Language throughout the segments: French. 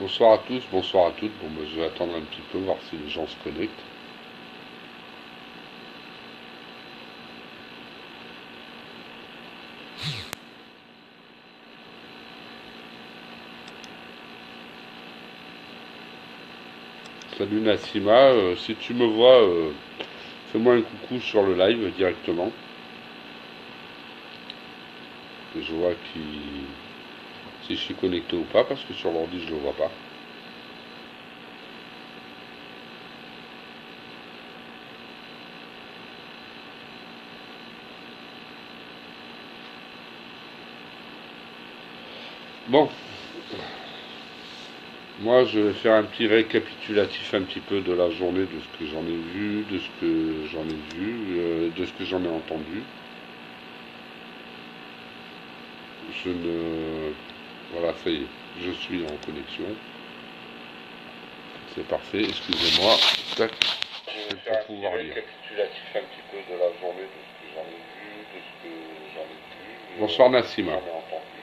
Bonsoir à tous, bonsoir à toutes. Bon, ben, je vais attendre un petit peu, voir si les gens se connectent. Salut Nassima, si tu me vois, fais-moi un coucou sur le live directement. Que je vois si je suis connecté ou pas, parce que sur l'ordi je le vois pas. Bon, moi je vais faire un petit récapitulatif un petit peu de la journée, de ce que j'en ai vu, de ce que j'en ai vu, de ce que j'en ai entendu. Je ne... Voilà, ça y est, je suis en connexion. C'est parfait, excusez-moi. Tac, je vais pour pouvoir lire. Récapitulatif un petit peu de la journée, de ce que j'en ai vu, de ce que j'en ai vu. Bonsoir Nassima. J'en ai entendu.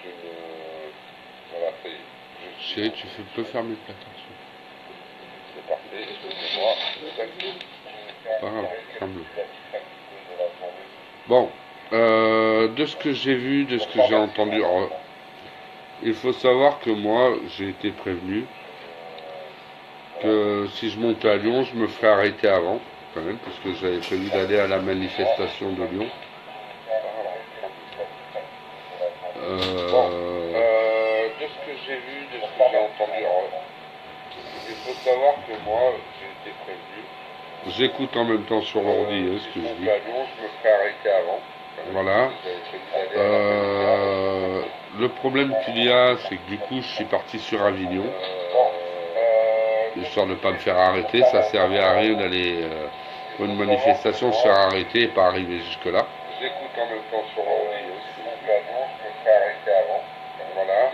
Je ne... Voilà, ça y est. Chérie, tu peux fermer le placard, s'il te plaît. C'est parfait, excusez-moi. Pas grave, ferme-le. Bon, de ce que j'ai vu, de ce que j'ai entendu, alors, il faut savoir que moi, j'ai été prévenu que si je montais à Lyon, je me ferais arrêter avant, quand même, parce que j'avais prévu d'aller à la manifestation de Lyon. De ce que j'ai vu, de ce que j'ai entendu, alors, il faut savoir que moi, j'ai été prévenu. J'écoute en même temps sur l'ordi ce que je dis. À Lyon, je me ferais arrêter avant. Voilà. Le problème qu'il y a, c'est que du coup, je suis parti sur Avignon. Histoire de ne pas me faire arrêter, ça servait à rien d'aller pour une manifestation, se faire arrêter et pas arriver jusque-là. J'écoute en même temps sur l'ordi. Je me ferais arrêter avant. Voilà.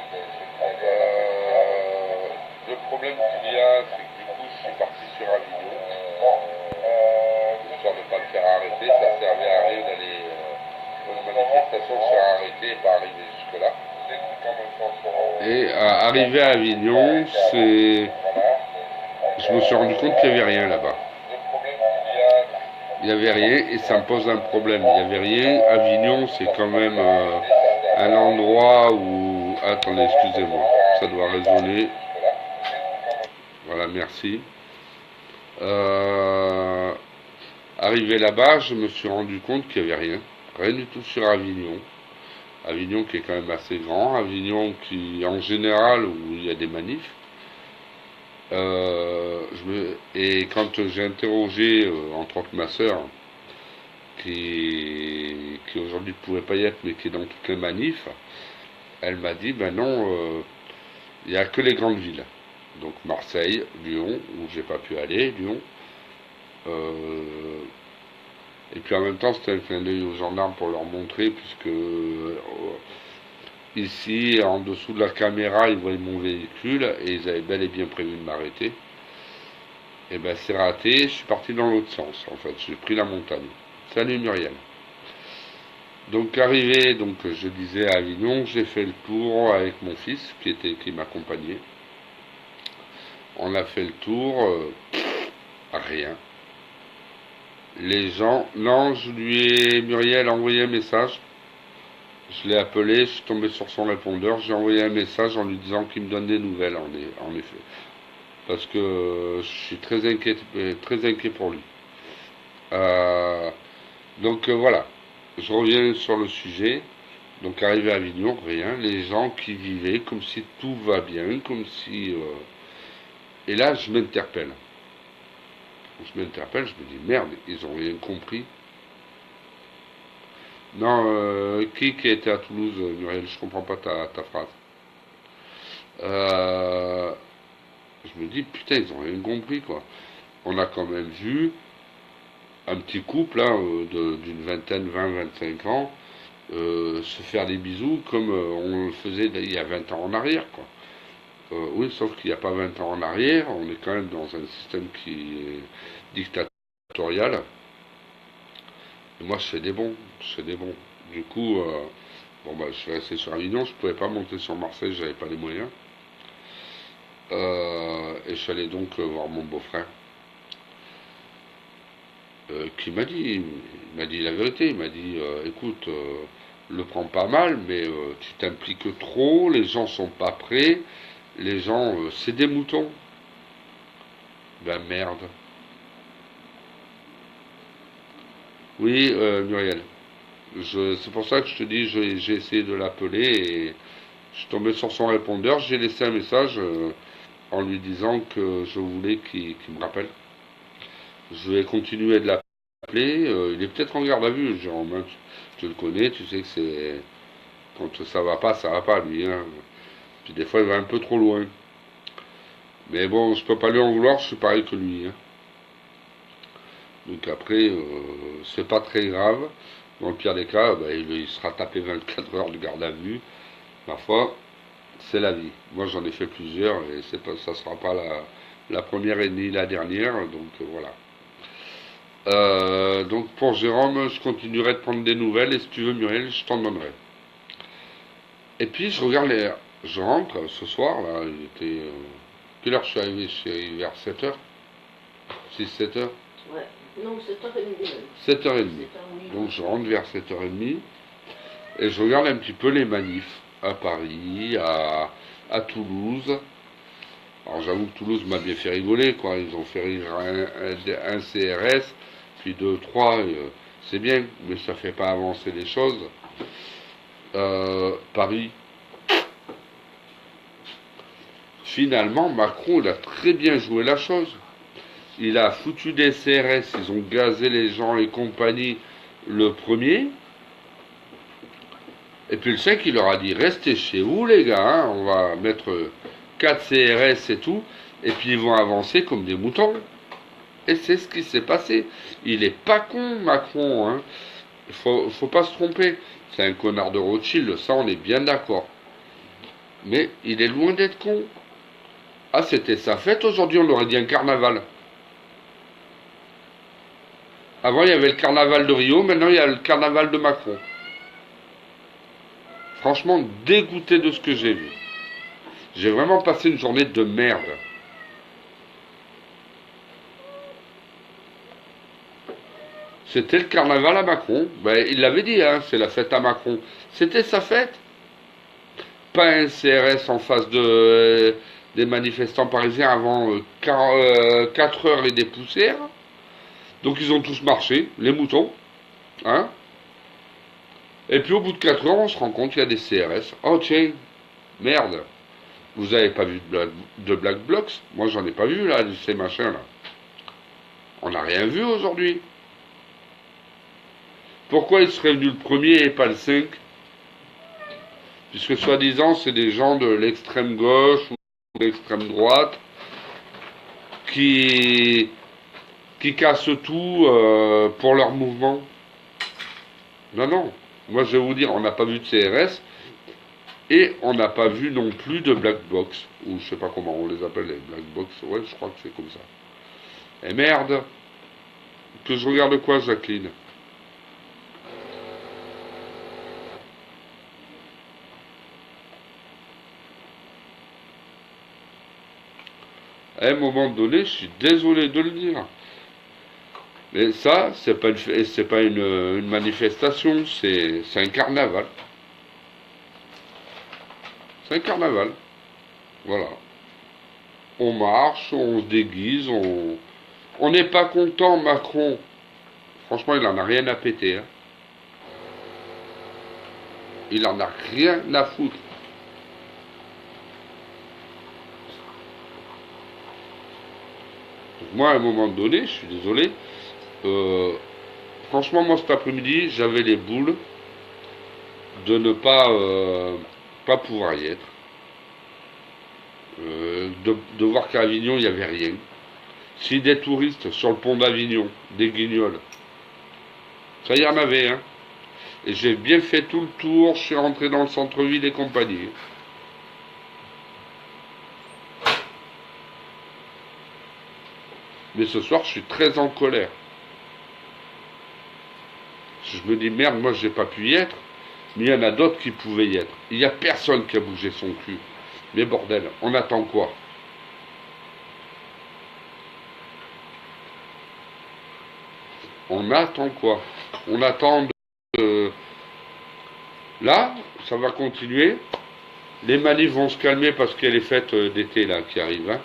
Le problème qu'il y a, c'est que du coup, je suis parti sur Avignon. Histoire de ne pas me faire arrêter, ça servait à rien d'aller pour une manifestation, se faire arrêter et pas arriver jusque-là. Et arriver à Avignon, c'est... Je me suis rendu compte qu'il n'y avait rien là-bas. Il n'y avait rien et ça me pose un problème. Il n'y avait rien. Avignon, c'est quand même un endroit où... Attendez, excusez-moi. Ça doit résonner. Voilà, merci. Arrivé là-bas, je me suis rendu compte qu'il n'y avait rien. Rien du tout sur Avignon. Avignon qui est quand même assez grand. Avignon qui, en général, où il y a des manifs. Et quand j'ai interrogé, entre autres ma soeur, qui aujourd'hui ne pouvait pas y être, mais qui est dans toutes les manifs, elle m'a dit, ben non, il n'y a que les grandes villes. Donc Marseille, Lyon, où j'ai pas pu aller, Lyon. Et puis en même temps, c'était un clin d'œil aux gendarmes pour leur montrer, puisque ici, en dessous de la caméra, ils voyaient mon véhicule et ils avaient bel et bien prévu de m'arrêter. Et ben c'est raté, je suis parti dans l'autre sens en fait, j'ai pris la montagne. Salut Muriel. Donc arrivé, donc je disais à Avignon, j'ai fait le tour avec mon fils qui m'accompagnait. On a fait le tour, rien. Les gens, non, je lui ai Muriel envoyé un message. Je l'ai appelé, je suis tombé sur son répondeur, j'ai envoyé un message en lui disant qu'il me donne des nouvelles en effet. Parce que je suis très inquiet pour lui. Euh, donc voilà, je reviens sur le sujet. Donc arrivé à Avignon, rien. Les gens qui vivaient comme si tout va bien, comme si... Et là, je m'interpelle. Je m'interpelle, je me dis, merde, ils ont rien compris. Non, qui était à Toulouse, Muriel, je comprends pas ta phrase. Euh, je me dis, putain, ils ont rien compris, quoi. On a quand même vu un petit couple hein, d'une vingtaine, 20, 25 ans se faire des bisous comme on le faisait il y a 20 ans en arrière, quoi. Oui, sauf qu'il n'y a pas 20 ans en arrière, on est quand même dans un système qui est dictatorial. Et moi, je fais des bons, je fais des bons. Du coup, Bon, bah, je suis resté sur Avignon, je pouvais pas monter sur Marseille, j'avais pas les moyens. Et je suis allé donc voir mon beau-frère, qui il m'a dit la vérité, il m'a dit, écoute, le prends pas mal, mais tu t'impliques trop, les gens sont pas prêts, les gens, c'est des moutons. Ben merde. Oui, Muriel. C'est pour ça que je te dis, j'ai essayé de l'appeler et je suis tombé sur son répondeur. J'ai laissé un message en lui disant que je voulais qu'il me rappelle. Je vais continuer de l'appeler. Il est peut-être en garde à vue, Jérôme, hein. Tu le connais, tu sais que c'est quand ça va pas lui, hein. Puis des fois il va un peu trop loin. Mais bon, je peux pas lui en vouloir, je suis pareil que lui, hein. Donc après, c'est pas très grave. Dans le pire des cas, bah, il sera tapé 24 heures de garde à vue. Ma foi, c'est la vie. Moi, j'en ai fait plusieurs et ça sera pas la première et ni la dernière. Donc voilà. Donc pour Jérôme, je continuerai de prendre des nouvelles et si tu veux, Muriel, je t'en donnerai. Et puis je rentre ce soir là. Il était quelle heure je suis arrivé? Je suis arrivé vers 7h, 6-7h. Ouais, non, 7h30 même. 7h30. 7h30. Donc je rentre vers 7h30 et je regarde un petit peu les manifs à Paris, à Toulouse. Alors j'avoue que Toulouse m'a bien fait rigoler, quoi. Ils ont fait rire un CRS, puis deux, trois, c'est bien, mais ça fait pas avancer les choses. Paris, finalement, Macron, il a très bien joué la chose. Il a foutu des CRS, ils ont gazé les gens et compagnie le premier. Et puis le 5, il leur a dit, restez chez vous les gars, hein, on va mettre 4 CRS et tout, et puis ils vont avancer comme des moutons. Et c'est ce qui s'est passé. Il est pas con, Macron, hein. Faut pas se tromper. C'est un connard de Rothschild, ça on est bien d'accord. Mais il est loin d'être con. Ah, c'était sa fête, aujourd'hui on aurait dit un carnaval. Avant il y avait le carnaval de Rio, maintenant il y a le carnaval de Macron. Franchement, dégoûté de ce que j'ai vu. J'ai vraiment passé une journée de merde. C'était le carnaval à Macron. Ben, il l'avait dit, hein, c'est la fête à Macron. C'était sa fête. Pas un CRS en face des manifestants parisiens avant 4 heures et des poussières. Donc ils ont tous marché, les moutons. Hein. Et puis au bout de 4 heures, on se rend compte qu'il y a des CRS. Oh tiens, merde. Vous avez pas vu de Black Blocs? Moi j'en ai pas vu là, ces machins là. On n'a rien vu aujourd'hui. Pourquoi il serait venu le premier et pas le 5? Puisque soi-disant c'est des gens de l'extrême gauche ou de l'extrême droite qui, qui cassent tout pour leur mouvement. Non, non. Moi je vais vous dire, on n'a pas vu de CRS et on n'a pas vu non plus de Black Box. Ou je sais pas comment on les appelle les Black Box. Ouais, je crois que c'est comme ça. Et merde. Que je regarde quoi, Jacqueline? À un moment donné, je suis désolé de le dire. Mais ça, c'est pas une manifestation, c'est un carnaval. C'est un carnaval. Voilà. On marche, on se déguise, on n'est pas content, Macron. Franchement, il en a rien à péter, hein. Il en a rien à foutre. Donc moi, à un moment donné, je suis désolé. euh, Franchement, moi, cet après-midi, j'avais les boules de ne pas pouvoir y être. De voir qu'à Avignon, il n'y avait rien. Si des touristes sur le pont d'Avignon, des guignols, ça y en avait, hein. Et j'ai bien fait tout le tour, je suis rentré dans le centre-ville et compagnie. Mais ce soir, je suis très en colère. Je me dis, merde, moi, j'ai pas pu y être. Mais il y en a d'autres qui pouvaient y être. Il n'y a personne qui a bougé son cul. Mais bordel, on attend quoi? On attend quoi? On attend de... Là, ça va continuer. Les manifs vont se calmer parce qu'il y a les fêtes d'été là qui arrivent. Hein.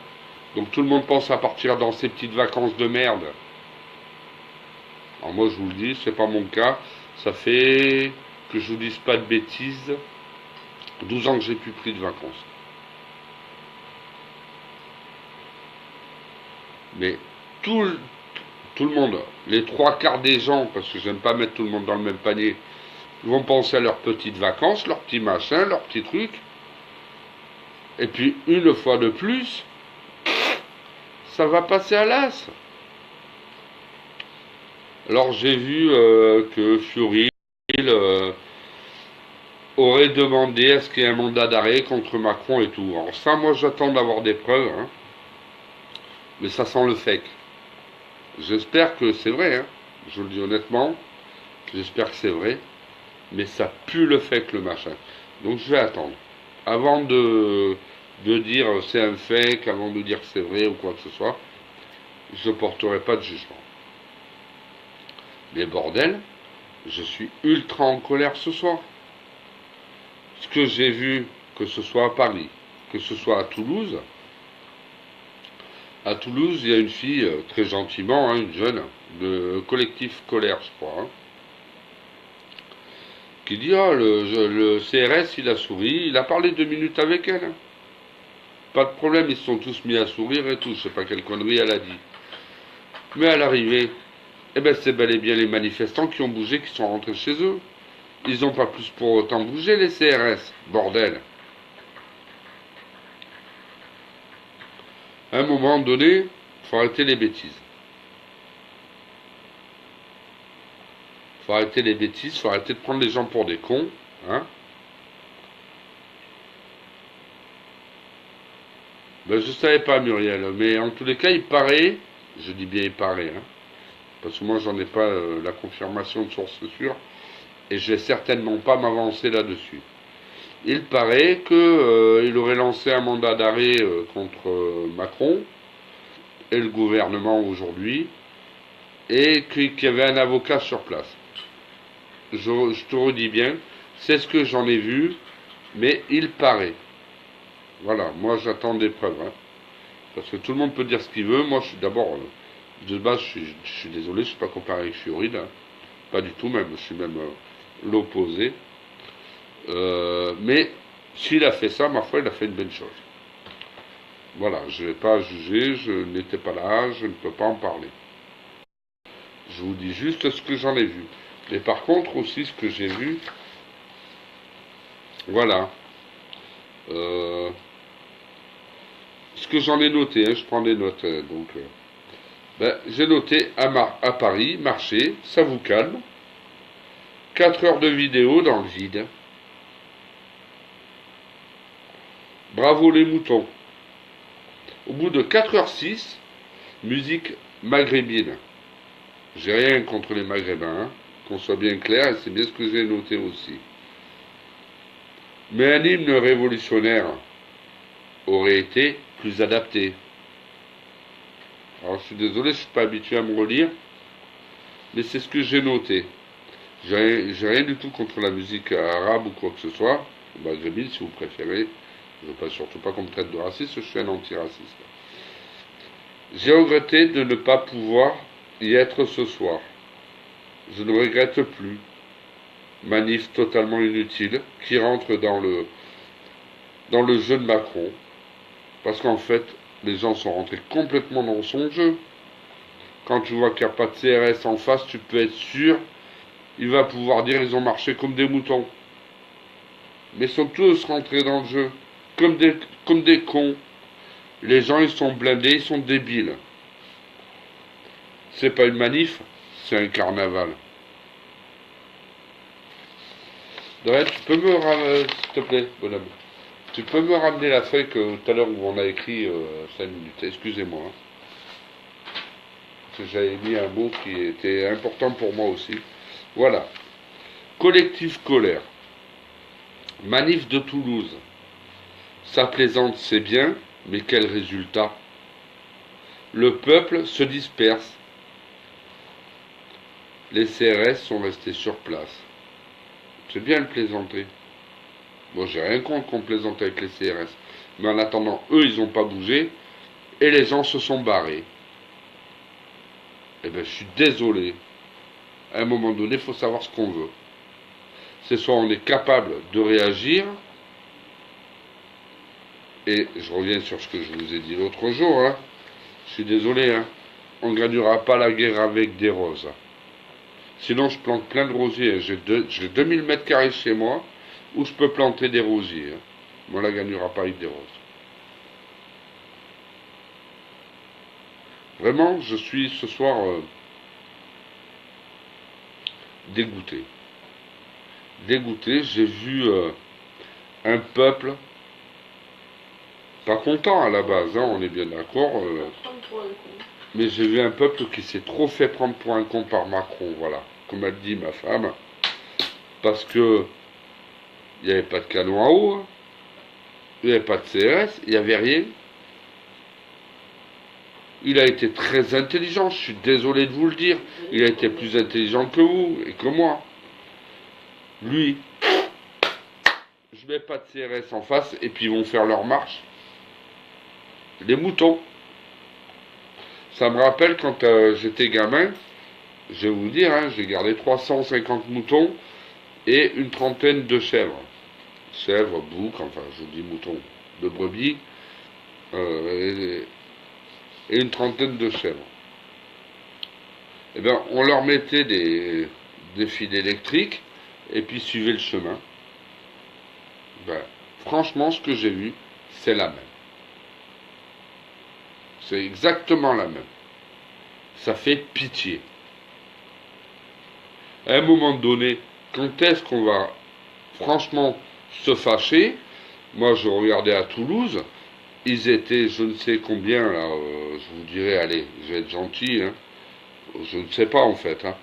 Donc tout le monde pense à partir dans ces petites vacances de merde. Alors moi je vous le dis, c'est pas mon cas. Ça fait que je vous dise pas de bêtises. 12 ans que j'ai plus pris de vacances. Mais tout le, tout le monde, les trois quarts des gens, parce que j'aime pas mettre tout le monde dans le même panier, vont penser à leurs petites vacances, leurs petits machins, leurs petits trucs. Et puis une fois de plus, ça va passer à l'as. Alors j'ai vu que Fiori aurait demandé à ce qu'il y ait un mandat d'arrêt contre Macron et tout. Alors ça, moi j'attends d'avoir des preuves, hein. Mais ça sent le fake. J'espère que c'est vrai, hein. Je vous le dis honnêtement, j'espère que c'est vrai, mais ça pue le fake le machin. Donc je vais attendre. Avant de dire c'est un fake, avant de dire que c'est vrai ou quoi que ce soit, je ne porterai pas de jugement. Mais bordel, je suis ultra en colère ce soir. Ce que j'ai vu, que ce soit à Paris, que ce soit à Toulouse, il y a une fille, très gentiment, hein, une jeune, de collectif Colère, je crois, hein, qui dit ah, le CRS, il a souri, il a parlé 2 minutes avec elle. Hein. Pas de problème, ils se sont tous mis à sourire et tout, je sais pas quelle connerie elle a dit. Mais à l'arrivée, eh ben c'est bel et bien les manifestants qui ont bougé, qui sont rentrés chez eux. Ils n'ont pas plus pour autant bougé, les CRS. Bordel. À un moment donné, il faut arrêter les bêtises. Faut arrêter les bêtises, faut arrêter de prendre les gens pour des cons. Hein. Ben, je savais pas, Muriel, mais en tous les cas, il paraît, je dis bien il paraît, hein, parce que moi j'en ai pas la confirmation de source sûre, et je vais certainement pas m'avancer là-dessus. Il paraît qu'il aurait lancé un mandat d'arrêt contre Macron et le gouvernement aujourd'hui, et qu'il y avait un avocat sur place. Je te redis bien, c'est ce que j'en ai vu, mais il paraît. Voilà, moi j'attends des preuves. Hein, parce que tout le monde peut dire ce qu'il veut. Moi je suis d'abord, de base, je suis désolé, je ne suis pas comparé avec Fiori, là. Pas du tout même, je suis même l'opposé. Mais s'il a fait ça, ma foi, il a fait une bonne chose. Voilà, je ne vais pas juger, je n'étais pas là, je ne peux pas en parler. Je vous dis juste ce que j'en ai vu. Mais par contre aussi ce que j'ai vu, voilà. Ce que j'en ai noté, hein, je prends des notes. J'ai noté à Paris, marché, ça vous calme. 4 heures de vidéo dans le vide. Bravo les moutons. Au bout de 4h06, musique maghrébine. J'ai rien contre les maghrébins, hein, qu'on soit bien clair, et c'est bien ce que j'ai noté aussi. Mais un hymne révolutionnaire aurait été plus adapté. Alors je suis désolé, je ne suis pas habitué à me relire, mais c'est ce que j'ai noté. J'ai rien du tout contre la musique arabe ou quoi que ce soit, maghrébine si vous préférez. Je ne veux surtout pas qu'on me traite de raciste, je suis un antiraciste. J'ai regretté de ne pas pouvoir y être ce soir. Je ne regrette plus. Manif totalement inutile, qui rentre dans le jeu de Macron. Parce qu'en fait, les gens sont rentrés complètement dans son jeu. Quand tu vois qu'il n'y a pas de CRS en face, tu peux être sûr, il va pouvoir dire ils ont marché comme des moutons. Mais ils sont tous rentrés dans le jeu, comme des cons. Les gens, ils sont blindés, ils sont débiles. C'est pas une manif, c'est un carnaval. Dorel, tu peux me ramener, s'il te plaît, bonhomme. Tu peux me ramener la feuille que tout à l'heure où on a écrit 5 minutes. Excusez-moi. Hein. Parce que j'avais mis un mot qui était important pour moi aussi. Voilà. Collectif Colère. Manif de Toulouse. Ça plaisante, c'est bien, mais quel résultat? Le peuple se disperse. Les CRS sont restés sur place. C'est bien de plaisanter. Bon, j'ai rien contre qu'on plaisante avec les CRS. Mais en attendant, eux, ils n'ont pas bougé. Et les gens se sont barrés. Eh bien, je suis désolé. À un moment donné, il faut savoir ce qu'on veut. C'est soit on est capable de réagir, et je reviens sur ce que je vous ai dit l'autre jour, hein. Je suis désolé, hein. On ne gagnera pas la guerre avec des roses. Sinon, je plante plein de rosiers. J'ai 2000 mètres carrés chez moi où je peux planter des rosiers. On ne la gagnera pas avec des roses. Vraiment, je suis ce soir dégoûté. Dégoûté, j'ai vu un peuple pas content à la base, hein, on est bien d'accord. Mais j'ai vu un peuple qui s'est trop fait prendre pour un con par Macron, voilà. Comme a dit ma femme. Parce que il n'y avait pas de canon à eau, hein. Il n'y avait pas de CRS, il n'y avait rien. Il a été très intelligent, je suis désolé de vous le dire. Il a été plus intelligent que vous et que moi. Lui, je mets pas de CRS en face et puis ils vont faire leur marche. Les moutons. Ça me rappelle quand j'étais gamin, je vais vous dire, hein, j'ai gardé 350 moutons et une trentaine de chèvres. Chèvres, boucs, enfin je dis moutons, de brebis, et une trentaine de chèvres. Eh bien, on leur mettait des fils électriques et puis suivait le chemin. Ben, franchement, ce que j'ai vu, c'est la même. C'est exactement la même. Ça fait pitié. À un moment donné, quand est-ce qu'on va franchement se fâcher? Moi, je regardais à Toulouse, ils étaient je ne sais combien, là, je vous dirais, allez, je vais être gentil, hein, je ne sais pas en fait, hein.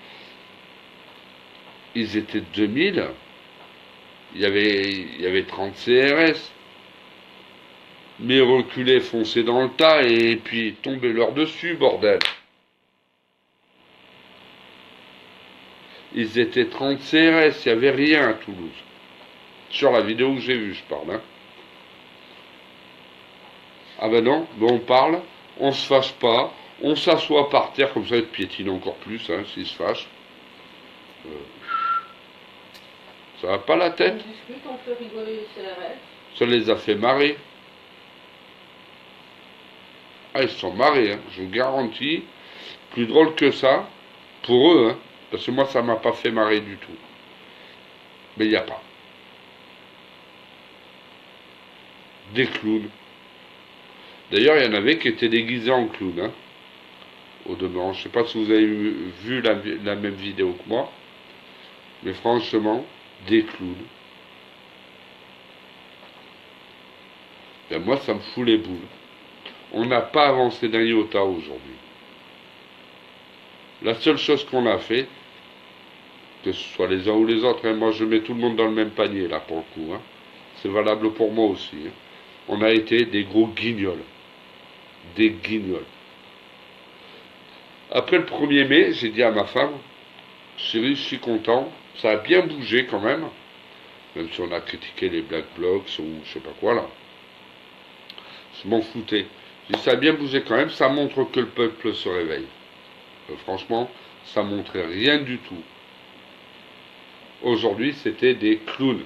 Ils étaient 2000, il y avait 30 CRS, mais reculer, foncer dans le tas et puis tomber leur dessus, bordel. Ils étaient 30 CRS, il n'y avait rien à Toulouse. Sur la vidéo que j'ai vue, je parle, hein. Ah ben non, ben on parle, on se fâche pas, on s'assoit par terre, comme ça il piétine encore plus, hein, s'il se fâche. Ça va pas la tête? On discute, on fait rigoler les CRS. Ça les a fait marrer. Ah, ils se sont marrés, hein, je vous garantis. Plus drôle que ça, pour eux, hein, parce que moi ça m'a pas fait marrer du tout. Mais il n'y a pas. Des clowns. D'ailleurs, il y en avait qui étaient déguisés en clowns, hein, au demeurant. Je sais pas si vous avez vu la même vidéo que moi, mais franchement, des clowns. Ben moi, ça me fout les boules. On n'a pas avancé d'un iota aujourd'hui. La seule chose qu'on a fait, que ce soit les uns ou les autres, hein, moi je mets tout le monde dans le même panier là pour le coup, hein. C'est valable pour moi aussi, hein. On a été des gros guignols. Des guignols. Après le 1er mai, j'ai dit à ma femme, chérie, je suis content, ça a bien bougé quand même si on a critiqué les Black Blocs ou je sais pas quoi là. Je m'en foutais. J'ai dit, ça a bien bougé quand même, ça montre que le peuple se réveille. Franchement, ça montrait rien du tout. Aujourd'hui, c'était des clowns.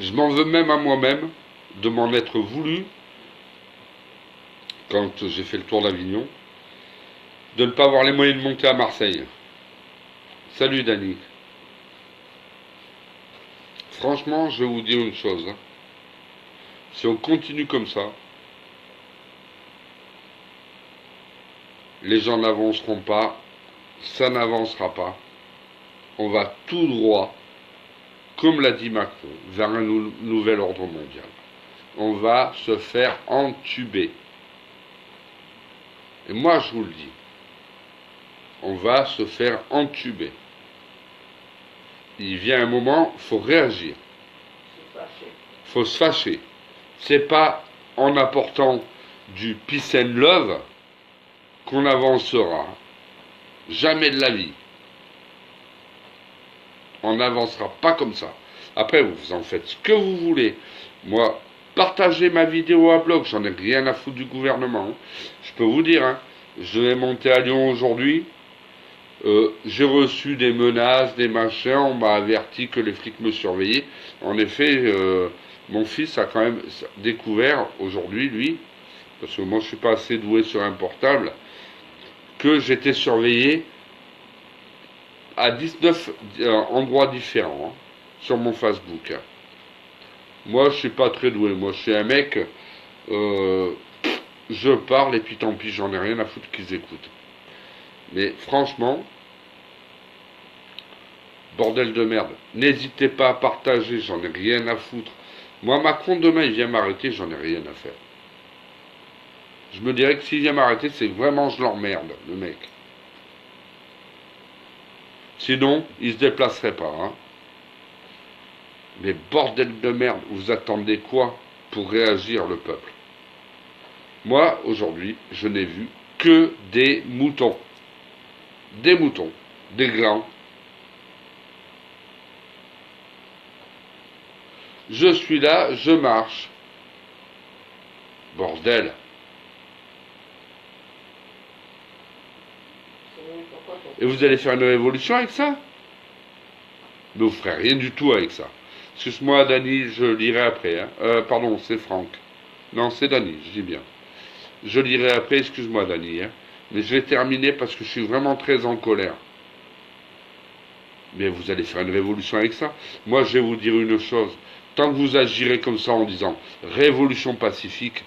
Je m'en veux même à moi-même de m'en être voulu, quand j'ai fait le tour d'Avignon, de ne pas avoir les moyens de monter à Marseille. Salut Dani. Franchement, je vais vous dire une chose, hein. Si on continue comme ça, les gens n'avanceront pas, ça n'avancera pas. On va tout droit, comme l'a dit Macron, vers un nouvel ordre mondial. On va se faire entuber. Et moi, je vous le dis, on va se faire entuber. il vient un moment, il faut réagir. C'est fâché. Il faut se fâcher. C'est pas en apportant du peace and love qu'on avancera. Jamais de la vie. On n'avancera pas comme ça. Après, vous en faites ce que vous voulez. Moi, partagez ma vidéo à blog, j'en ai rien à foutre du gouvernement. Je peux vous dire, hein, je vais monter à Lyon aujourd'hui. J'ai reçu des menaces, des machins, on m'a averti que les flics me surveillaient. En effet, mon fils a quand même découvert aujourd'hui, lui, parce que moi je suis pas assez doué sur un portable, que j'étais surveillé à 19 endroits différents, hein, sur mon Facebook. Moi je suis pas très doué, moi je suis un mec, je parle et puis tant pis, j'en ai rien à foutre qu'ils écoutent. Mais franchement, bordel de merde, n'hésitez pas à partager, j'en ai rien à foutre. Moi, Macron, demain, il vient m'arrêter, j'en ai rien à faire. Je me dirais que s'il vient m'arrêter, c'est vraiment je l'emmerde, le mec. Sinon, il se déplacerait pas, hein. Mais bordel de merde, vous attendez quoi pour réagir, le peuple? Moi, aujourd'hui, je n'ai vu que des moutons. Des moutons, des glands. Je suis là, je marche. Bordel. Et vous allez faire une révolution avec ça? Mais vous ferez rien du tout avec ça. Excuse-moi, Dany, je lirai après. Hein. Pardon, c'est Franck. Non, c'est Dany, je dis bien. Je lirai après, excuse-moi, Dany. Hein. Mais je vais terminer parce que je suis vraiment très en colère. Mais vous allez faire une révolution avec ça? Moi, je vais vous dire une chose. Tant que vous agirez comme ça en disant révolution pacifique,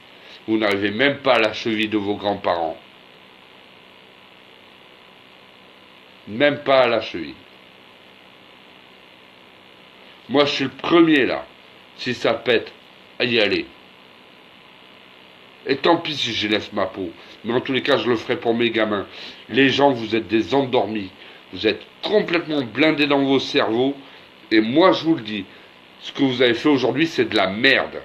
vous n'arrivez même pas à la cheville de vos grands-parents. Même pas à la cheville. Moi, je suis le premier là. Si ça pète, à y aller. Et tant pis si je laisse ma peau. Mais en tous les cas, je le ferai pour mes gamins. Les gens, vous êtes des endormis. Vous êtes complètement blindés dans vos cerveaux. Et moi, je vous le dis, ce que vous avez fait aujourd'hui, c'est de la merde.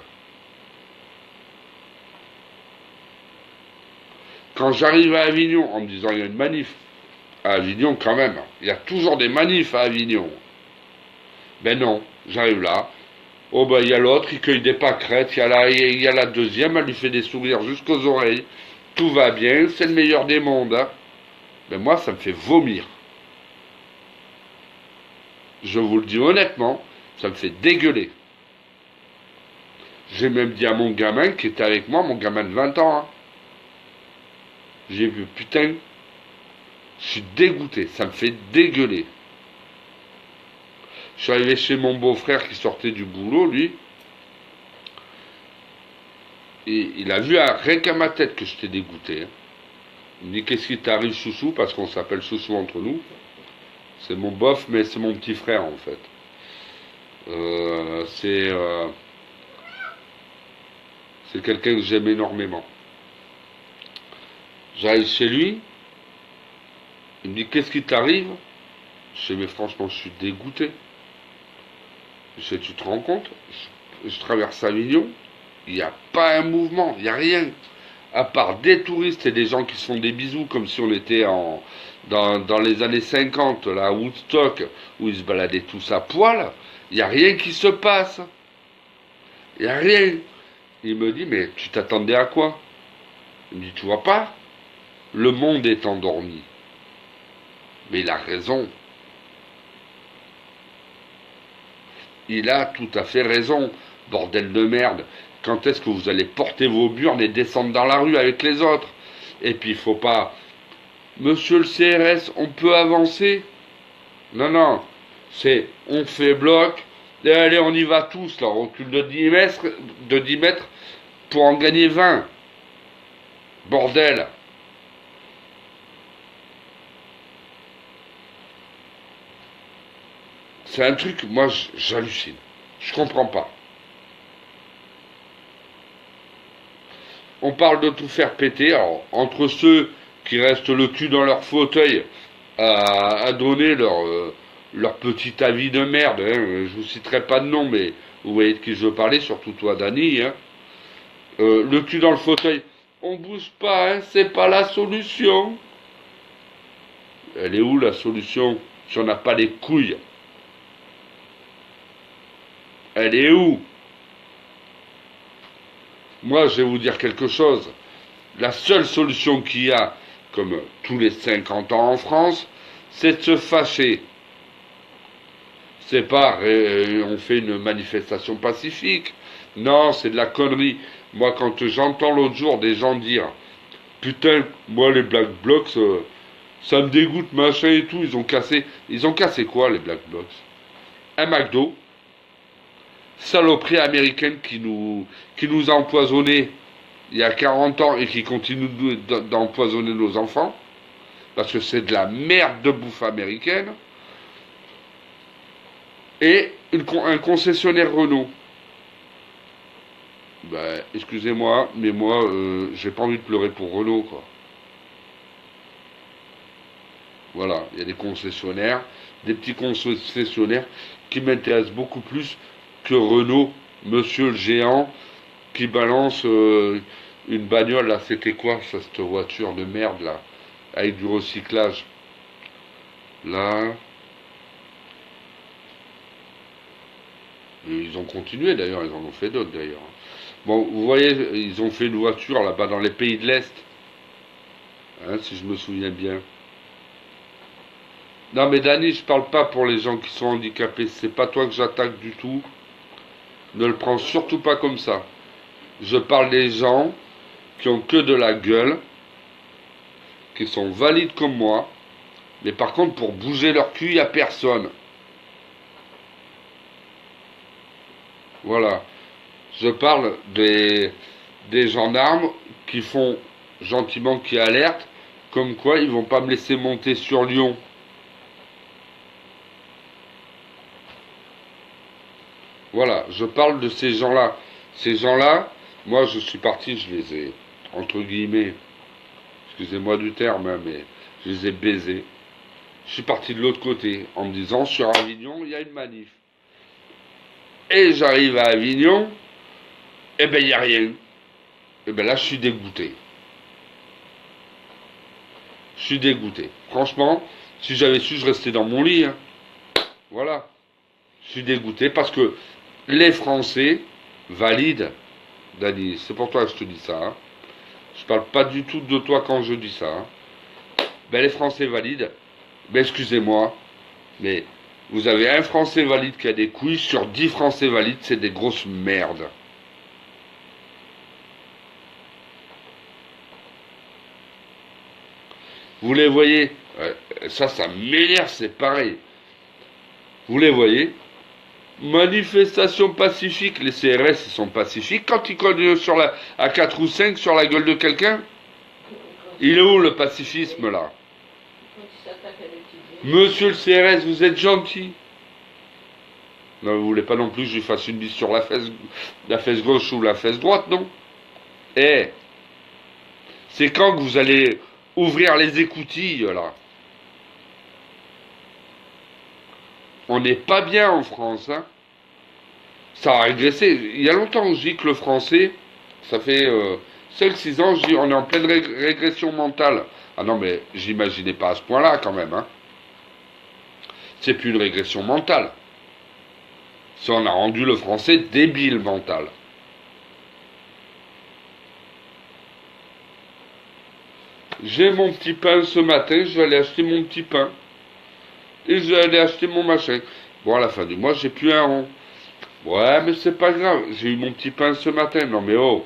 Quand j'arrive à Avignon en me disant il y a une manif, à Avignon quand même, il y a toujours des manifs à Avignon. Ben non, j'arrive là. Oh ben il y a l'autre, il cueille des pâquerettes, il y a la deuxième, elle lui fait des sourires jusqu'aux oreilles. Tout va bien, c'est le meilleur des mondes. Hein. Ben moi, ça me fait vomir. Je vous le dis honnêtement, ça me fait dégueuler. J'ai même dit à mon gamin qui était avec moi, mon gamin de 20 ans, hein. J'ai vu, putain, je suis dégoûté, ça me fait dégueuler. Je suis arrivé chez mon beau-frère qui sortait du boulot, lui, et il a vu rien qu'à ma tête que j'étais dégoûté. Hein. Il me dit, qu'est-ce qui t'arrive, chouchou, parce qu'on s'appelle chouchou entre nous. C'est mon bof, mais c'est mon petit frère, en fait. C'est quelqu'un que j'aime énormément. J'arrive chez lui, il me dit, qu'est-ce qui t'arrive? Je dis, mais franchement, je suis dégoûté. Je dis, tu te rends compte? Je traverse Avignon, il n'y a pas un mouvement, il n'y a rien. À part des touristes et des gens qui se font des bisous comme si on était dans les années 50, là, à Woodstock, où ils se baladaient tous à poil, il n'y a rien qui se passe. Il n'y a rien. Il me dit, mais tu t'attendais à quoi? Il me dit, tu vois pas? Le monde est endormi. Mais il a raison. Il a tout à fait raison. Bordel de merde. Quand est-ce que vous allez porter vos burnes et descendre dans la rue avec les autres? Et puis il faut pas... Monsieur le CRS, on peut avancer? Non, non. C'est on fait bloc. Et allez, on y va tous, là. On recule de 10 mètres pour en gagner 20. Bordel. C'est un truc, moi, j'hallucine. Je comprends pas. On parle de tout faire péter. Alors, entre ceux qui restent le cul dans leur fauteuil à donner leur petit avis de merde, hein. Je vous citerai pas de nom, mais vous voyez de qui je veux parler, surtout toi, Dani, hein. Le cul dans le fauteuil, on bouge pas, hein, c'est pas la solution. Elle est où la solution si on n'a pas les couilles? Elle est où? Moi, je vais vous dire quelque chose. La seule solution qu'il y a, comme tous les 50 ans en France, c'est de se fâcher. C'est pas on fait une manifestation pacifique. Non, c'est de la connerie. Moi, quand j'entends l'autre jour des gens dire putain, moi les Black Blocs, ça me dégoûte, machin et tout, ils ont cassé quoi les Black Blocs? Un McDo, saloperie américaine qui nous a empoisonnés il y a 40 ans et qui continue d'empoisonner nos enfants, parce que c'est de la merde de bouffe américaine, et un concessionnaire Renault. Ben, excusez-moi, mais moi, j'ai pas envie de pleurer pour Renault, quoi. Voilà, il y a des concessionnaires, des petits concessionnaires qui m'intéressent beaucoup plus que Renault, monsieur le géant, qui balance une bagnole, là, c'était quoi, ça, cette voiture de merde, là, avec du recyclage. Là, et ils ont continué, d'ailleurs, ils en ont fait d'autres, d'ailleurs. Bon, vous voyez, ils ont fait une voiture, là-bas, dans les pays de l'Est, hein, si je me souviens bien. Non mais Dani, je parle pas pour les gens qui sont handicapés, c'est pas toi que j'attaque du tout. Ne le prends surtout pas comme ça. Je parle des gens qui ont que de la gueule, qui sont valides comme moi, mais par contre pour bouger leur cul, il n'y a personne. Voilà. Je parle des gendarmes qui font gentiment, qui alertent, comme quoi ils vont pas me laisser monter sur Lyon. Voilà, je parle de ces gens-là. Ces gens-là, moi je suis parti, je les ai, entre guillemets, excusez-moi du terme, hein, mais je les ai baisés. Je suis parti de l'autre côté en me disant sur Avignon, il y a une manif. Et j'arrive à Avignon, et ben il n'y a rien. Et ben là je suis dégoûté. Je suis dégoûté. Franchement, si j'avais su, je restais dans mon lit, hein. Voilà. Je suis dégoûté parce que les Français valident, Dani, c'est pour toi que je te dis ça, hein. Je parle pas du tout de toi quand je dis ça, hein. Ben les Français valident, ben excusez-moi, mais vous avez un Français valide qui a des couilles, sur 10 Français valides, c'est des grosses merdes. Vous les voyez, ça m'énerve, c'est pareil. Vous les voyez, manifestation pacifique, les CRS ils sont pacifiques quand ils collent à 4 ou 5 sur la gueule de quelqu'un. Il est où le pacifisme là? Monsieur le CRS, vous êtes gentil. Non, vous voulez pas non plus que je lui fasse une bise sur la fesse gauche ou la fesse droite, non? Eh, c'est quand que vous allez ouvrir les écoutilles là? On n'est pas bien en France, hein? Ça a régressé. Il y a longtemps que je dis que le français, ça fait 5-6 ans, je dis on est en pleine régression mentale. Ah non, mais j'imaginais pas à ce point-là quand même, hein. C'est plus une régression mentale. Ça, on a rendu le français débile mental. J'ai mon petit pain ce matin, je vais aller acheter mon petit pain. Et je vais aller acheter mon machin. Bon, à la fin du mois, j'ai plus un rond. Ouais, mais c'est pas grave, j'ai eu mon petit pain ce matin. Non mais oh.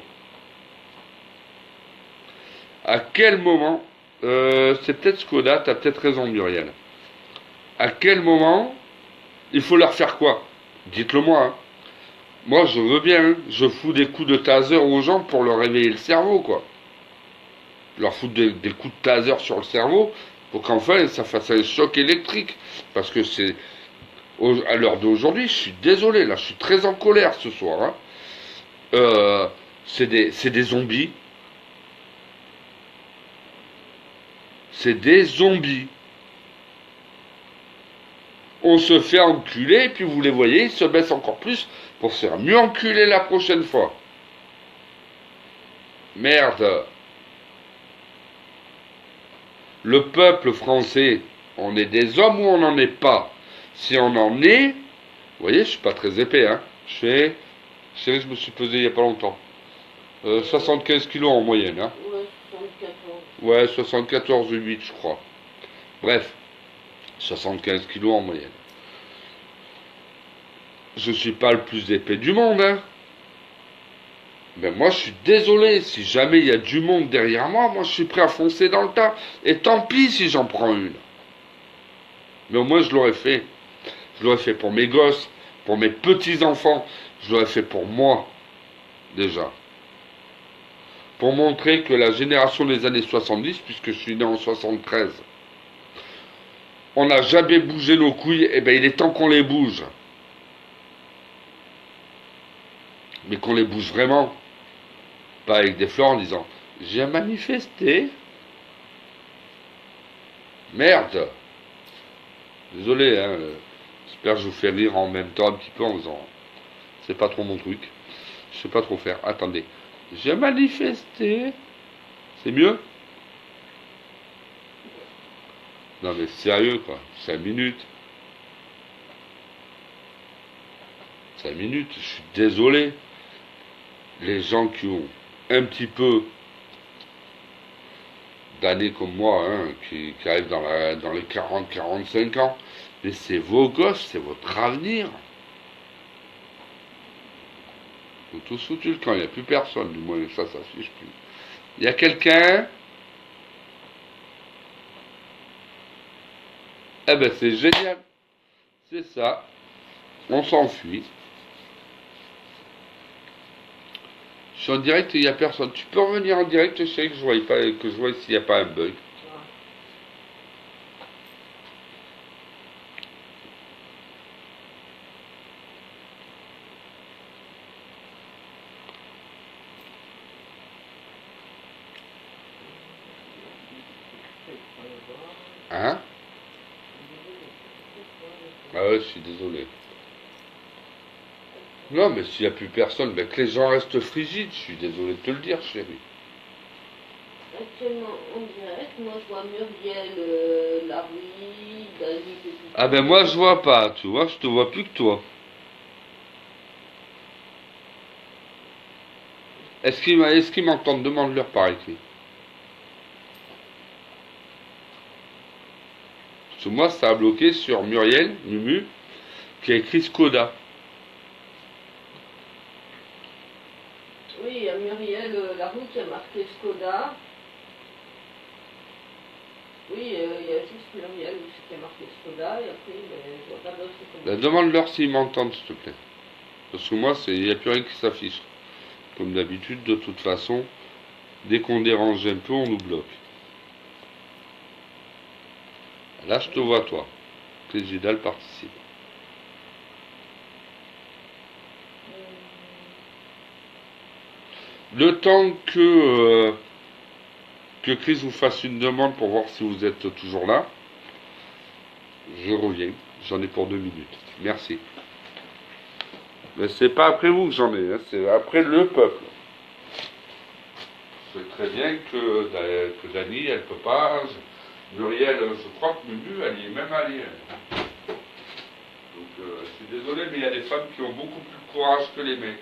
À quel moment, c'est peut-être Skoda, t'as peut-être raison Muriel. À quel moment, il faut leur faire quoi? Dites-le moi, hein. Moi, je veux bien, hein. Je fous des coups de taser aux gens pour leur réveiller le cerveau, quoi. Leur foutre des coups de taser sur le cerveau pour qu'enfin ça fasse un choc électrique. Parce que c'est, à l'heure d'aujourd'hui, je suis désolé, là, je suis très en colère ce soir, hein. C'est des zombies. C'est des zombies. on se fait enculer, et puis vous les voyez, ils se baissent encore plus pour se faire mieux enculer la prochaine fois. Merde. Le peuple français, on est des hommes ou on n'en est pas? Si on en est, vous voyez, je suis pas très épais, hein. Je me suis pesé il y a pas longtemps. 75 kilos en moyenne, hein. Ouais, 74. Ouais, 74,8 je crois. Bref, 75 kilos en moyenne. Je suis pas le plus épais du monde, hein. Mais moi, je suis désolé, si jamais il y a du monde derrière moi, moi, je suis prêt à foncer dans le tas. Et tant pis si j'en prends une. Mais au moins, je l'aurais fait. Je l'aurais fait pour mes gosses, pour mes petits-enfants. Je l'aurais fait pour moi, déjà. Pour montrer que la génération des années 70, puisque je suis né en 73, on n'a jamais bougé nos couilles, et bien il est temps qu'on les bouge. Mais qu'on les bouge vraiment. Pas avec des fleurs en disant « J'ai manifesté ». Merde. Désolé, hein. J'espère que je vous fais rire en même temps un petit peu en faisant. C'est pas trop mon truc. Je sais pas trop faire. Attendez. J'ai manifesté. C'est mieux? Non mais sérieux quoi. 5 minutes. 5 minutes. Je suis désolé. Les gens qui ont un petit peu d'années comme moi, hein, qui arrivent dans les 40-45 ans, mais c'est vos gosses, c'est votre avenir. Ils ont tous foutu le camp, il n'y a plus personne, du moins ça s'affiche plus. Il y a quelqu'un? Eh ben c'est génial. C'est ça. On s'enfuit. Je suis en direct et il n'y a personne. Tu peux revenir en direct, je sais que je vois pas, que je vois s'il n'y a pas un bug. Hein? Ah ouais, je suis désolé. Non, mais s'il n'y a plus personne, ben que les gens restent frigides, je suis désolé de te le dire, chérie. Actuellement en direct, moi je vois Muriel, Larry, David et tout Ah ça. ben moi je vois pas, tu vois, je te vois plus que toi. Est-ce qu'ils m'entendent? Demande-leur par écrit. Parce que moi ça a bloqué sur Muriel, Mumu, qui a écrit Skoda. Oui, il y a Muriel, Larry qui a marqué Skoda. Oui, il y a juste Muriel aussi qui a marqué Skoda, et après, je vois pas d'autres Ben, commentaires. demande-leur s'ils m'entendent, s'il te plaît. Parce que moi, il n'y a plus rien qui s'affiche. Comme d'habitude, de toute façon, dès qu'on dérange un peu, on nous bloque. Là, je te vois, toi. Clégidal participe. Le temps que Chris vous fasse une demande pour voir si vous êtes toujours là, je reviens. J'en ai pour 2 minutes. Merci. Mais c'est pas après vous que j'en ai, hein, c'est après le peuple. Je sais très bien que Dani, elle peut pas. Muriel, je crois que Mumu, elle y est même allée. Donc, je suis désolé, mais il y a des femmes qui ont beaucoup plus de courage que les mecs.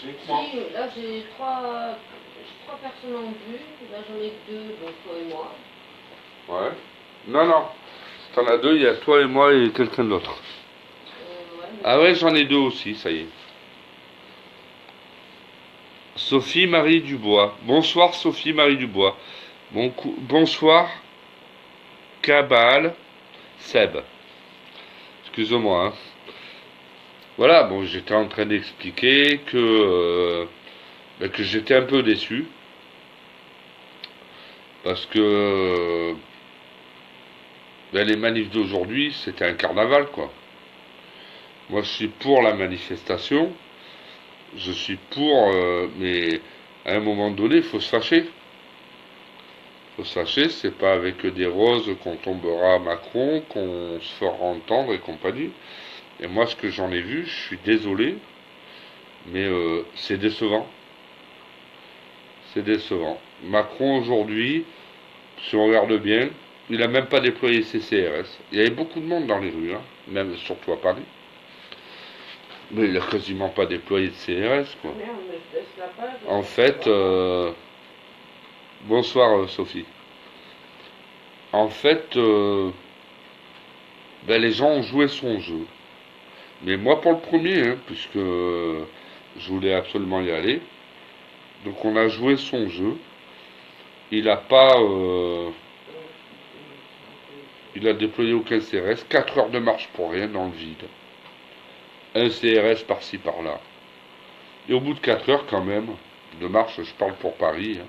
intéressé que moi. Si, là j'ai trois personnes en vue, là j'en ai deux, donc toi et moi. Ouais. Non, non. Si t'en as deux, il y a toi et moi et quelqu'un d'autre. Ouais, Ah ouais, j'en ai deux aussi, ça y est. Sophie Marie Dubois. Bonsoir Sophie Marie Dubois. Bonsoir Cabal Seb. Excuse-moi. Hein. Voilà, bon, j'étais en train d'expliquer que j'étais un peu déçu. Parce que les manifs d'aujourd'hui, c'était un carnaval, quoi. Moi, je suis pour la manifestation. Je suis pour, mais à un moment donné, il faut se fâcher. Il faut se fâcher, c'est pas avec des roses qu'on tombera à Macron, qu'on se fera entendre et compagnie. Et moi, ce que j'en ai vu, je suis désolé, mais c'est décevant. C'est décevant. Macron, aujourd'hui, si on regarde bien, il n'a même pas déployé ses CRS. Il y avait beaucoup de monde dans les rues, hein, même surtout à Paris. Mais il n'a quasiment pas déployé de CRS, quoi. merde, mais je laisse la page. En fait, bonsoir Sophie. En fait, les gens ont joué son jeu. Mais moi pour le premier, hein, puisque je voulais absolument y aller. Donc on a joué son jeu. Il a pas, il a déployé aucun CRS. 4 heures de marche pour rien dans le vide. Un CRS par-ci par-là. Et au bout de 4 heures quand même de marche, je parle pour Paris.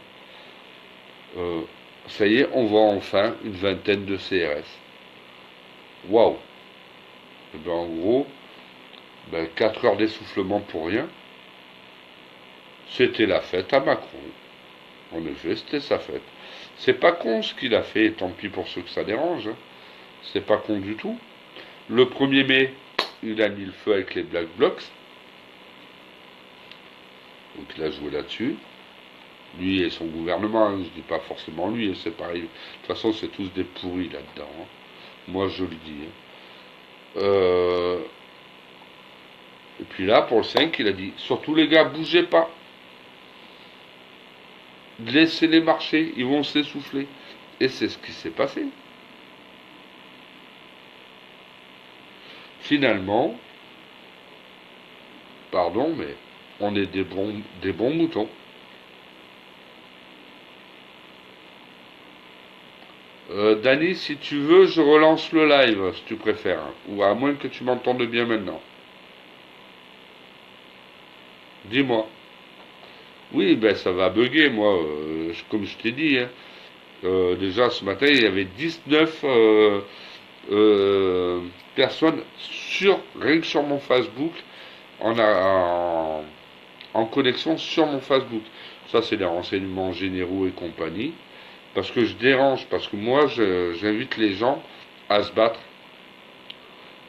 Hein, ça y est, on voit enfin une vingtaine de CRS. Waouh! Et ben en gros, 4 heures d'essoufflement pour rien. C'était la fête à Macron. En effet, c'était sa fête. C'est pas con ce qu'il a fait, et tant pis pour ceux que ça dérange. Hein. C'est pas con du tout. Le 1er mai, il a mis le feu avec les Black Blocs. Donc il a joué là-dessus. Lui et son gouvernement, hein, je dis pas forcément lui, c'est pareil. De toute façon, c'est tous des pourris là-dedans. Hein. Moi, je le dis. Hein. Et puis là, pour le 5, il a dit, surtout les gars, bougez pas. Laissez-les marcher, ils vont s'essouffler. Et c'est ce qui s'est passé. Finalement, pardon, mais on est des bons moutons. Dany, si tu veux, je relance le live, si tu préfères. Hein. Ou à moins que tu m'entendes bien maintenant. Dis-moi. Oui, ça va bugger, moi, comme je t'ai dit. Hein. Déjà, ce matin, il y avait 19 personnes rien que sur mon Facebook, en connexion sur mon Facebook. Ça, c'est des renseignements généraux et compagnie. Parce que je dérange, parce que moi, j'invite les gens à se battre,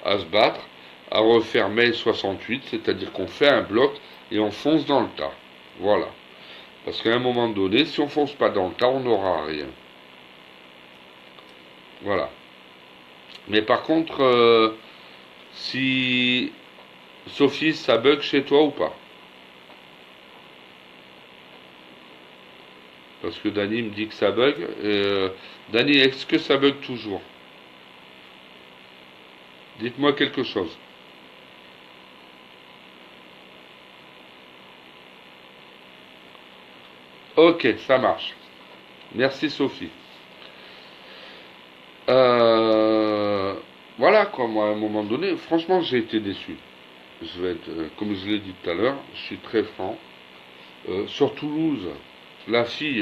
à refaire mai 68, c'est-à-dire qu'on fait un bloc et on fonce dans le tas. Voilà. Parce qu'à un moment donné, si on fonce pas dans le tas, on n'aura rien. Voilà. Mais par contre, si Sophie, ça bug chez toi ou pas? Parce que Dany me dit que ça bug. Dany, est-ce que ça bug toujours? Dites-moi quelque chose. Ok, ça marche. Merci Sophie. Voilà quoi, moi à un moment donné, franchement j'ai été déçu. Je vais être, comme je l'ai dit tout à l'heure, je suis très franc. Sur Toulouse, une fille,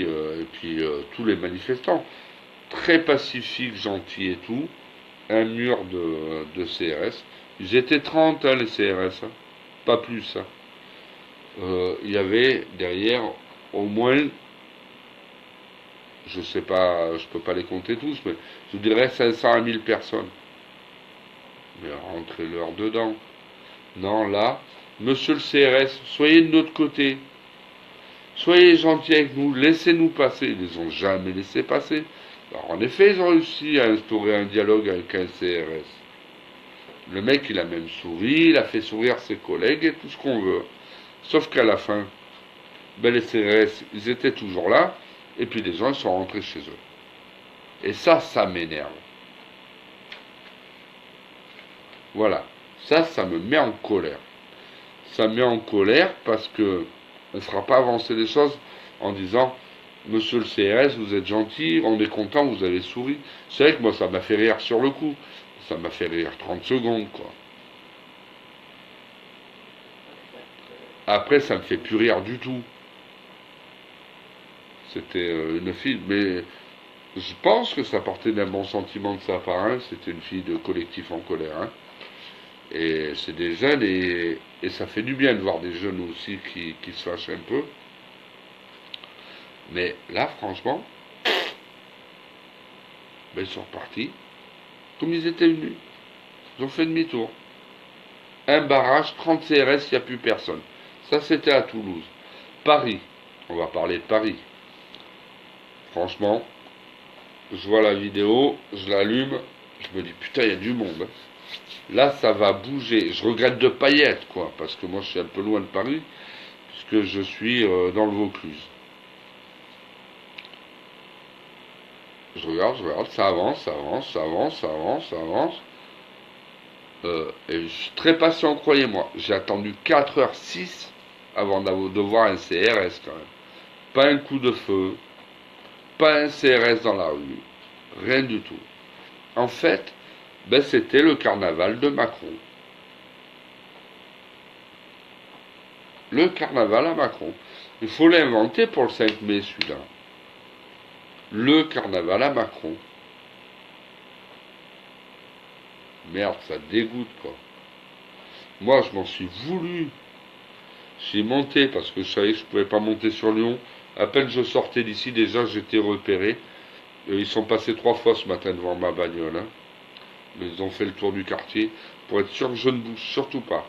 et puis tous les manifestants, très pacifiques, gentils et tout, un mur de CRS. Ils étaient 30 hein, les CRS, hein, pas plus. Hein. Il y avait derrière au moins, je sais pas, je peux pas les compter tous, mais je dirais 500 à 1000 personnes. Mais rentrez-leur dedans. Non, là, monsieur le CRS, soyez de notre côté. Soyez gentils avec nous, laissez-nous passer. Ils les ont jamais laissé passer. Alors, en effet, ils ont réussi à instaurer un dialogue avec un CRS. Le mec, il a même souri, il a fait sourire ses collègues et tout ce qu'on veut. Sauf qu'à la fin, ben les CRS, ils étaient toujours là, et puis les gens ils sont rentrés chez eux. Et ça m'énerve. Voilà. Ça me met en colère. Ça me met en colère parce que on ne fera pas avancer les choses en disant Monsieur le CRS, vous êtes gentil, on est content, vous avez souri. C'est vrai que moi ça m'a fait rire sur le coup. Ça m'a fait rire 30 secondes, quoi. Après, ça me fait plus rire du tout. C'était une fille, mais je pense que ça portait d'un bon sentiment de sa part. Hein. C'était une fille de collectif en colère. Hein. Et c'est des jeunes, et ça fait du bien de voir des jeunes aussi qui se fâchent un peu. Mais là, franchement, ben, ils sont repartis comme ils étaient venus. Ils ont fait demi-tour. Un barrage, 30 CRS, il n'y a plus personne. Ça, c'était à Toulouse. Paris, on va parler de Paris. Franchement, je vois la vidéo, je l'allume, je me dis putain, il y a du monde. Là, ça va bouger. Je regrette de pas y être, quoi, parce que moi, je suis un peu loin de Paris, puisque je suis dans le Vaucluse. Je regarde, ça avance, ça avance, ça avance, ça avance, ça avance. Et je suis très patient, croyez-moi. J'ai attendu 4h06 avant de voir un CRS, quand même. Pas un coup de feu, pas un CRS dans la rue, rien du tout. En fait, ben, c'était le carnaval de Macron. Le carnaval à Macron. Il faut l'inventer pour le 5 mai, celui-là. Le carnaval à Macron. Merde, ça dégoûte, quoi. Moi, je m'en suis voulu. J'ai monté parce que je savais que je pouvais pas monter sur Lyon. À peine je sortais d'ici, déjà, j'étais repéré. Ils sont passés 3 fois ce matin devant ma bagnole. Hein. Ils ont fait le tour du quartier pour être sûr que je ne bouge surtout pas.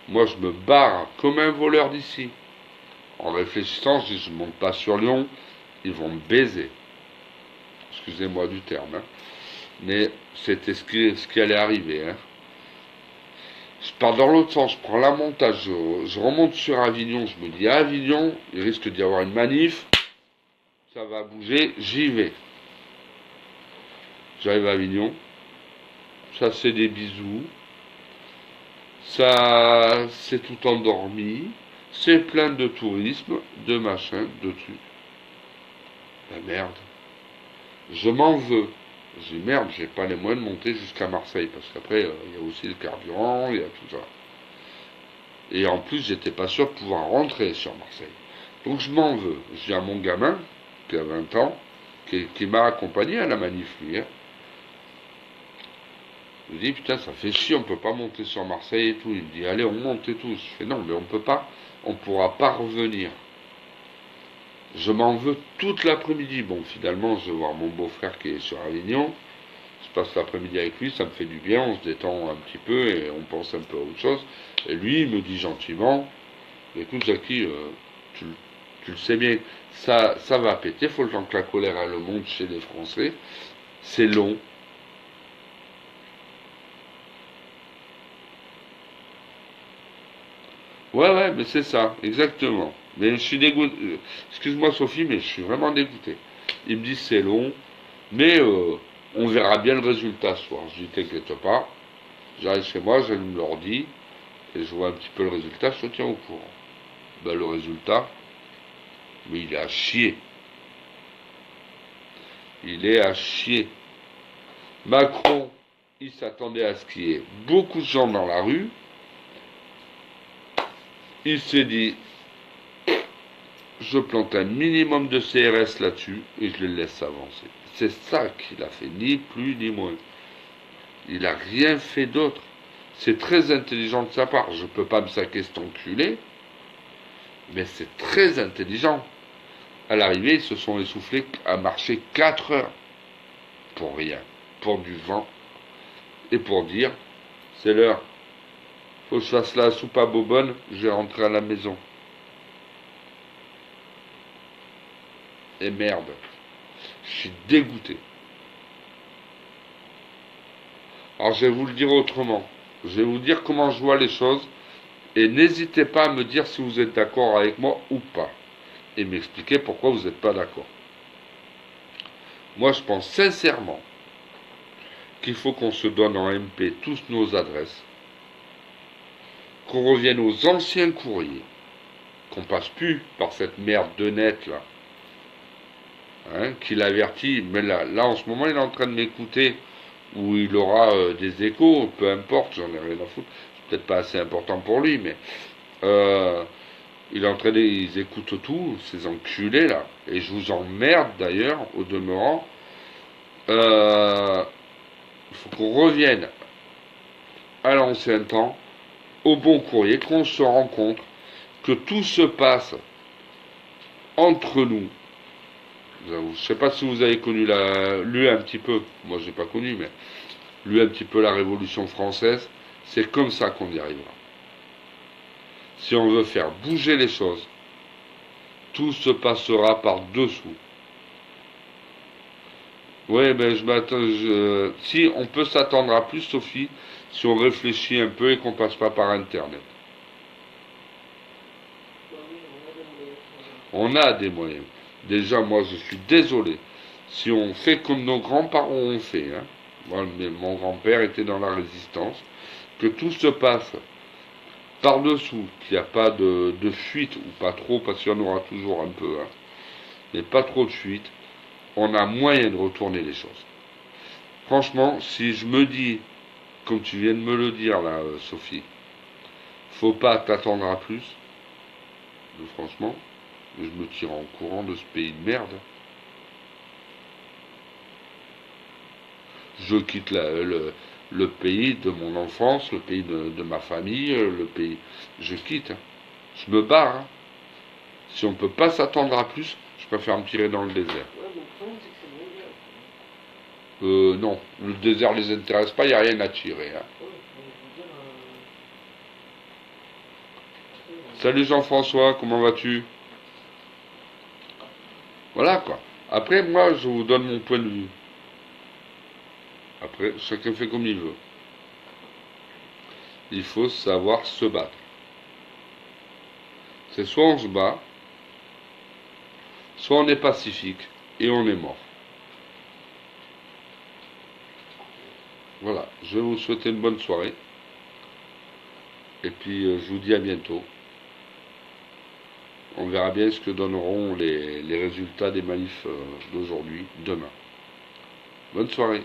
Moi, je me barre comme un voleur d'ici. En réfléchissant, je dis, je ne monte pas sur Lyon, ils vont me baiser. Excusez-moi du terme. Hein. Mais c'était ce qui allait arriver. Hein. Je pars dans l'autre sens, je prends la montage, je remonte sur Avignon, je me dis à Avignon, il risque d'y avoir une manif, ça va bouger, j'y vais. J'arrive à Avignon, ça c'est des bisous, ça c'est tout endormi, c'est plein de tourisme, de machin, de trucs. La merde. Je m'en veux. J'ai merde, j'ai pas les moyens de monter jusqu'à Marseille, parce qu'après, il y a aussi le carburant, il y a tout ça. Et en plus, j'étais pas sûr de pouvoir rentrer sur Marseille. Donc je m'en veux. J'ai à mon gamin, qui a 20 ans, qui m'a accompagné à la manif, lui. Hein. Je lui dis, putain, ça fait chier, on peut pas monter sur Marseille et tout. Il me dit, allez, on monte et tout. Je fais, non, mais on peut pas, on pourra pas revenir. Je m'en veux toute l'après-midi. Bon, finalement, je vais voir mon beau-frère qui est sur Avignon. Je passe l'après-midi avec lui, ça me fait du bien, on se détend un petit peu et on pense un peu à autre chose. Et lui, il me dit gentiment, écoute Jackie, tu le sais bien, ça va péter, il faut le temps que la colère elle monte chez les Français. C'est long. Ouais, mais c'est ça, exactement. Mais je suis dégoûté. Excuse-moi Sophie, mais je suis vraiment dégoûté. Ils me disent c'est long, mais on verra bien le résultat ce soir. Je dis t'inquiète pas, j'arrive chez moi, j'allume l'ordi, et je vois un petit peu le résultat, je te tiens au courant. Ben le résultat, mais il est à chier. Il est à chier. Macron, il s'attendait à ce qu'il y ait beaucoup de gens dans la rue. Il s'est dit, je plante un minimum de CRS là-dessus et je les laisse avancer. C'est ça qu'il a fait, ni plus ni moins. Il n'a rien fait d'autre. C'est très intelligent de sa part. Je ne peux pas me saquer cet enculé, mais c'est très intelligent. À l'arrivée, ils se sont essoufflés à marcher 4 heures. Pour rien. Pour du vent. Et pour dire, c'est l'heure. Faut que je fasse la soupe à bobonne, je vais rentrer à la maison. Et merde. Je suis dégoûté. Alors je vais vous le dire autrement. Je vais vous dire comment je vois les choses Et n'hésitez pas à me dire si vous êtes d'accord avec moi ou pas. Et m'expliquer pourquoi vous n'êtes pas d'accord. Moi, je pense sincèrement qu'il faut qu'on se donne en MP tous nos adresses, qu'on revienne aux anciens courriers, qu'on passe plus par cette merde de net là, hein, qui l'avertit. Mais là, en ce moment, il est en train de m'écouter, ou il aura des échos, peu importe, j'en ai rien à foutre. C'est peut-être pas assez important pour lui, mais euh, il est en train de, ils écoutent tout, ces enculés là, et je vous emmerde d'ailleurs, au demeurant. Il faut qu'on revienne à l'ancien temps, au bon courrier, qu'on se rencontre, que tout se passe entre nous. Je ne sais pas si vous avez connu lu un petit peu, moi j'ai pas connu, mais lu un petit peu la Révolution française, c'est comme ça qu'on y arrivera. Si on veut faire bouger les choses, tout se passera par dessous. Oui, mais je m'attends. Si on peut s'attendre à plus, Sophie, si on réfléchit un peu et qu'on passe pas par Internet. On a des moyens. Déjà, moi, je suis désolé. Si on fait comme nos grands-parents ont fait, hein, moi, mon grand-père était dans la résistance, que tout se passe par-dessous, qu'il n'y a pas de fuite, ou pas trop, parce qu'il y en aura toujours un peu, hein, mais pas trop de fuite, on a moyen de retourner les choses. Franchement, si je me dis, comme tu viens de me le dire là, Sophie, faut pas t'attendre à plus, franchement, je me tire en courant de ce pays de merde. Je quitte le pays de mon enfance, le pays de ma famille, le pays. Je quitte. Je me barre. Hein. Si on ne peut pas s'attendre à plus, je préfère me tirer dans le désert. Non, le désert les intéresse pas, il n'y a rien à tirer. Hein. Salut Jean-François, comment vas-tu? Voilà quoi. Après, moi, je vous donne mon point de vue. Après, chacun fait comme il veut. Il faut savoir se battre. C'est soit on se bat, soit on est pacifique et on est mort. Voilà, je vais vous souhaiter une bonne soirée. Et puis je vous dis à bientôt. On verra bien ce que donneront les résultats des manifs d'aujourd'hui, demain. Bonne soirée.